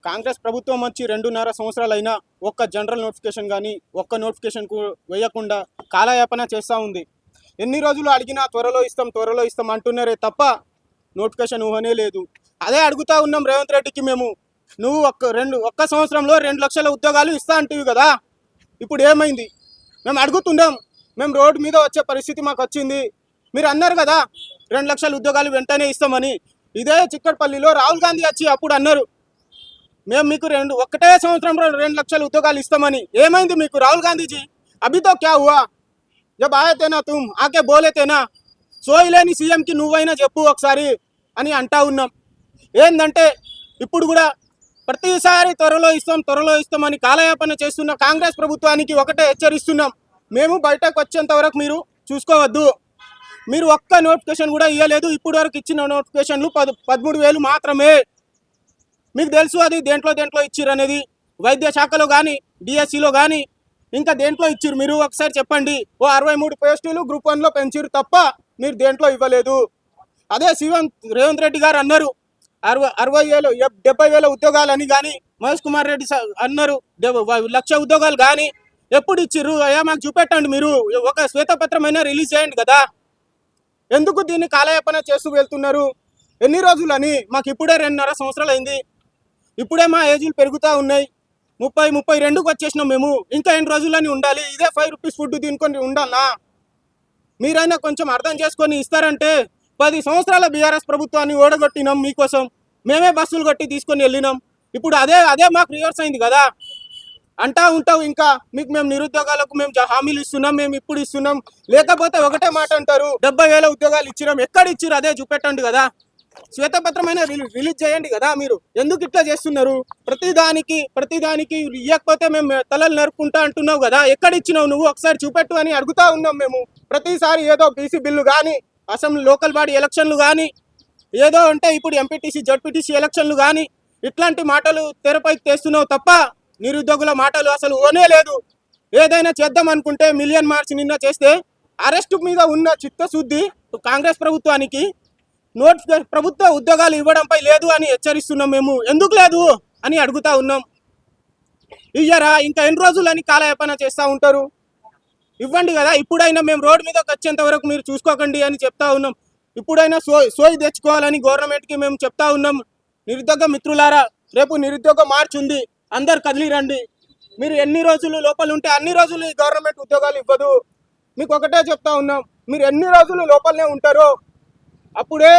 కాంగ్రెస్ ప్రభుత్వం వచ్చి 2.5 సంవత్సరాలైనా ఒక్క జనరల్ నోటిఫికేషన్ కానీ ఒక్క నోటిఫికేషన్కు వేయకుండా కాలయాపన చేస్తూ ఉంది. ఎన్ని రోజులు అడిగినా త్వరలో ఇస్తాం అంటున్నారే తప్ప నోటిఫికేషన్ ఊహనే లేదు. అదే అడుగుతా ఉన్నాం రేవంత్ రెడ్డికి మేము, నువ్వు ఒక్క సంవత్సరంలో 2 లక్షల ఉద్యోగాలు ఇస్తా అంటివి కదా, ఇప్పుడు ఏమైంది? మేము అడుగుతున్నాం, మేము రోడ్డు మీద వచ్చే పరిస్థితి మాకు వచ్చింది. మీరు అన్నారు కదా 2 లక్షల ఉద్యోగాలు వెంటనే ఇస్తామని. ఇదే చిక్కడపల్లిలో రాహుల్ గాంధీ వచ్చి అప్పుడు అన్నారు మేము మీకు ఒకటే సంవత్సరంలో 2 లక్షల ఉద్యోగాలు ఇస్తామని. ఏమైంది మీకు రాహుల్ గాంధీజీ? అభి తో క్యా హువా? జబ్ ఆయే తే నా తుమ్ ఆకే బోలే తే నా, సోయిలేని సీఎంకి నువ్వైనా చెప్పు ఒకసారి అని అంటా ఉన్నాం. ఏంటంటే ఇప్పుడు కూడా ప్రతిసారి త్వరలో ఇస్తామని కాలయాపన చేస్తున్న కాంగ్రెస్ ప్రభుత్వానికి ఒకటే హెచ్చరిస్తున్నాం, మేము బయటకు వచ్చేంత వరకు మీరు చూసుకోవద్దు. మీరు ఒక్క నోటిఫికేషన్ కూడా ఇవ్వలేదు. ఇప్పుడు వరకు ఇచ్చిన నోటిఫికేషన్లు 13,000 మాత్రమే. మీకు తెలుసు అది దేంట్లో ఇచ్చిర్రు అనేది. వైద్య శాఖలో కానీ డిఎస్సిలో కానీ ఇంకా దేంట్లో ఇచ్చిర్రు మీరు ఒకసారి చెప్పండి. 63 పోస్టులు గ్రూప్ 1లో పెంచిర్రు తప్ప మీరు దేంట్లో ఇవ్వలేదు. అదే సీఎం రేవంత్ రెడ్డి గారు అన్నారు 70,000 ఉద్యోగాలు అని కానీ, మహేష్ కుమార్ రెడ్డి అన్నారు 1,00,000 ఉద్యోగాలు కానీ ఎప్పుడు ఇచ్చిర్రు? అయ్యా మాకు చూపెట్టండి. మీరు ఒక శ్వేతపత్రమైనా రిలీజ్ చేయండి కదా. ఎందుకు దీన్ని కాలయాపన చేస్తూ వెళ్తున్నారు? ఎన్ని రోజులని? మాకు ఇప్పుడే 2.5 సంవత్సరాలు అయింది. ఇప్పుడే మా ఏజ్లు పెరుగుతూ ఉన్నాయి. 32కు వచ్చేసినాం మేము. ఇంకా ఎన్ని రోజులని ఉండాలి? ఇదే 5 రూపీస్ ఫుడ్ తినుకొని ఉండాలనా? మీరైనా కొంచెం అర్థం చేసుకొని ఇస్తారంటే. 10 సంవత్సరాల బీఆర్ఎస్ ప్రభుత్వాన్ని ఓడగొట్టినాం మీకోసం. మేమే బస్సులు కొట్టి తీసుకొని వెళ్ళినాం. ఇప్పుడు అదే మాకు రివర్స్ అయింది కదా. అంటా ఉంటావు ఇంకా మీకు మేము నిరుద్యోగాలకు మేము హామీలు ఇస్తున్నాం, మేము ఇప్పుడు ఇస్తున్నాం. లేకపోతే ఒకటే మాట అంటారు 70,000 ఉద్యోగాలు ఇచ్చినాం. ఎక్కడ ఇచ్చిరు అదే చూపెట్టండి కదా. శ్వేతపత్రమైన రిలీజ్ చేయండి కదా. మీరు ఎందుకు ఇట్లా చేస్తున్నారు? ప్రతిదానికి ఇవ్వకపోతే మేము తలలు నరుపుకుంటా అంటున్నావు కదా. ఎక్కడ ఇచ్చినావు నువ్వు? ఒకసారి చూపెట్టు అని అడుగుతా ఉన్నాం మేము. ప్రతిసారి ఏదో బీసీ బిల్లు కానీ, అసెంబ్లీ లోకల్ బాడీ ఎలక్షన్లు కానీ, ఏదో అంటే ఇప్పుడు ఎంపీటీసీ జడ్పీటీసీ ఎలక్షన్లు కానీ ఇట్లాంటి మాటలు తెరపైకి తెస్తున్నావు తప్ప నిరుద్యోగుల మాటలు అసలు ఓనే లేదు. ఏదైనా చేద్దాం అనుకుంటే మిలియన్ మార్చ్ నిన్న చేస్తే అరెస్టు మీద ఉన్న చిత్తశుద్ధి కాంగ్రెస్ ప్రభుత్వానికి ప్రభుత్వ ఉద్యోగాలు ఇవ్వడంపై లేదు అని హెచ్చరిస్తున్నాం మేము. ఎందుకు లేదు అని అడుగుతా ఉన్నాం. ఇయ్యరా? ఇంకా ఎన్ని రోజులు అని కాలయాపన చేస్తూ ఉంటారు? ఇవ్వండి కదా. ఇప్పుడైనా మేము రోడ్డు మీదకి వచ్చేంత వరకు మీరు చూసుకోకండి అని చెప్తా ఉన్నాం. ఇప్పుడైనా సోయి తెచ్చుకోవాలని గవర్నమెంట్కి మేము చెప్తా ఉన్నాం. నిరుద్యోగ మిత్రులారా, రేపు నిరుద్యోగ మార్చ్ ఉంది, అందరు కదిలి రండి. మీరు ఎన్ని రోజులు లోపల ఉంటే అన్ని రోజులు ఈ గవర్నమెంట్ ఉద్యోగాలు ఇవ్వదు. మీకు ఒకటే చెప్తా ఉన్నాం, మీరు ఎన్ని రోజులు లోపలనే ఉంటారో అప్పుడే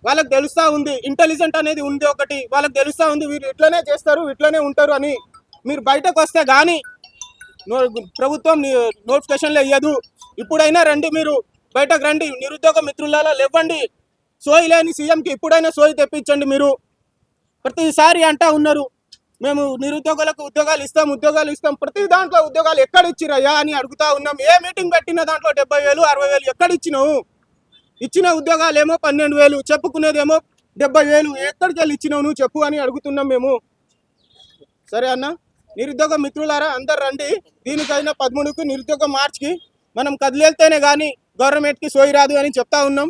వాళ్ళకి తెలుస్తూ ఉంది. ఇంటెలిజెంట్ అనేది ఉంది ఒకటి, వాళ్ళకి తెలుస్తూ ఉంది వీరు ఇట్లనే చేస్తారు, ఇట్లనే ఉంటారు అని. మీరు బయటకు వస్తే కానీ ప్రభుత్వం నోటిఫికేషన్లు ఇవ్వదు. ఇప్పుడైనా రండి, మీరు బయటకు రండి. నిరుద్యోగ మిత్రులలో లేవండి. సోయి లేని సీఎంకి ఇప్పుడైనా సోయి తెప్పించండి. మీరు ప్రతిసారి అంటా ఉన్నారు మేము నిరుద్యోగులకు ఉద్యోగాలు ఇస్తాం. ప్రతి దాంట్లో ఉద్యోగాలు ఎక్కడ ఇచ్చిరయ్యా అని అడుగుతా ఉన్నాం. ఏ మీటింగ్ పెట్టిన దాంట్లో 70,000 60,000 ఎక్కడ ఇచ్చినావు? ఇచ్చిన ఉద్యోగాలు ఏమో 12,000, చెప్పుకునేదేమో 70,000. ఎక్కడికి వెళ్ళి ఇచ్చినావు నువ్వు చెప్పు అని అడుగుతున్నాం మేము. సరే అన్న, నిరుద్యోగ మిత్రులారా అందరు రండి. దీనికైనా 13కు నిరుద్యోగ మార్చ్కి మనం కదిలేళ్తేనే కానీ గవర్నమెంట్కి సోయి రాదు అని చెప్తా ఉన్నాం.